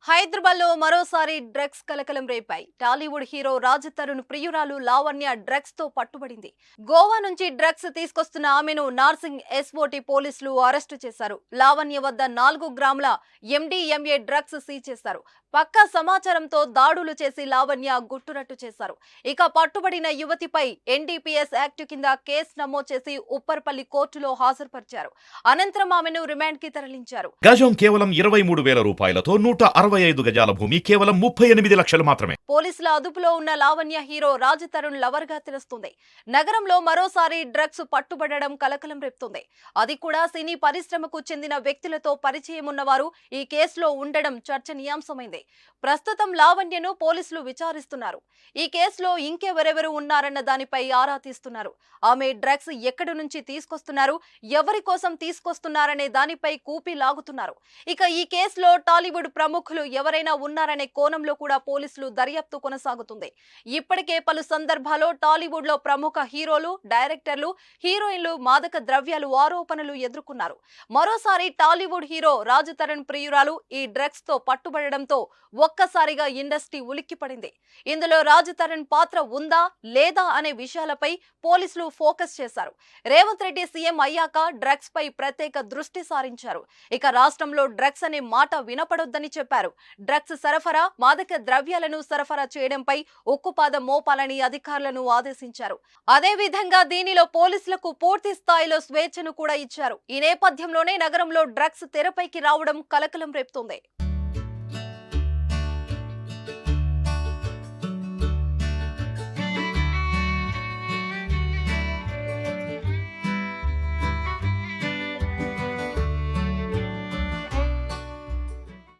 హైదరాబాద్ లో మరోసారి డ్రగ్స్ కలకలం రేపాయి. టాలీవుడ్ హీరో రాజ్ తరుణ్ ప్రియురాలు లావణ్య డ్రగ్స్ తో పట్టుబడింది. గోవా నుంచి డ్రగ్స్ తీసుకొస్తున్న ఆమెను నార్సింగ్ ఎస్ఓటి పోలీసులు అరెస్టు చేశారు. లావణ్య వద్ద 4 గ్రాముల ఎండిఎంఏ డ్రగ్స్ సీజ్ చేశారు. పక్కా సమాచారంతో దాడులు చేసి లావణ్య గుట్టురట్టు చేశారు. ఇక పట్టుబడిన యువతిపై ఎన్డీపీఎస్ యాక్ట్ కింద కేసు నమోదు చేసి ఉప్పర్పల్లి కోర్టులో హాజరుపరిచారు. అనంతరం ఆమెను రిమాండ్ కి తరలించారు. గజం కేవలం 23,000 రూపాయలతో 165 గజాల భూమి కేవలం 38 లక్షలు మాత్రమే. పోలీసుల అదుపులో ఉన్న లావణ్య హీరో రాజ్ తరుణ్ లవర్ గా తెలుస్తుంది. నగరంలో మరోసారి డ్రగ్స్ పట్టుబడడం కలకలం రేపుతుంది. అది కూడా సినీ పరిశ్రమకు చెందిన వ్యక్తులతో పరిచయం ఉన్నవారు ఈ కేసులో ఉండడం చర్చనీయాంశమైంది. ప్రస్తుతం లావణ్యను పోలీసులు విచారిస్తున్నారు. ఈ కేసులో ఇంకెవరెవరు ఉన్నారన్న దానిపై ఆరా తీస్తున్నారు. ఆమె డ్రగ్స్ ఎక్కడి నుంచి తీసుకొస్తున్నారు, ఎవరి కోసం తీసుకొస్తున్నారనే దానిపై కూపి లాగుతున్నారు. ఇక ఈ కేసులో టాలీవుడ్ ప్రముఖులు ఎవరైనా ఉన్నారనే కోణంలో కూడా పోలీసులు దర్యాప్తు కొనసాగుతుంది. ఇప్పటికే పలు సందర్భాల్లో టాలీవుడ్ లో ప్రముఖ హీరోలు, డైరెక్టర్లు, హీరోయిన్లు మాదక ద్రవ్యాలు ఆరోపణలు ఎదుర్కొన్నారు. మరోసారి టాలీవుడ్ హీరో రాజ్ తరుణ్ ప్రియురాలు ఈ డ్రగ్స్ తో పట్టుబడడంతో ఒక్కసారిగా ఇండస్ట్రీ ఉలిక్కిపడింది. ఇందులో రాజ్ తరుణ్ పాత్ర ఉందా లేదా అనే విషయాలపై పోలీసులు ఫోకస్ చేశారు. రేవంత్ రెడ్డి సీఎం అయ్యాక డ్రగ్స్ పై ప్రత్యేక దృష్టి సారించారు. ఇక రాష్ట్రంలో డ్రగ్స్ అనే మాట వినపడొద్దని చెప్పారు. డ్రగ్స్ సరఫరా, మాదక ద్రవ్యాలను సరఫరా చేయడంపై ఉక్కుపాదం మోపాలని అధికారులను ఆదేశించారు. అదే విధంగా దీనిలో పోలీసులకు పూర్తి స్థాయిలో స్వేచ్ఛను కూడా ఇచ్చారు. ఈ నేపథ్యంలోనే నగరంలో డ్రగ్స్ తెరపైకి రావడం కలకలం రేపుతోంది.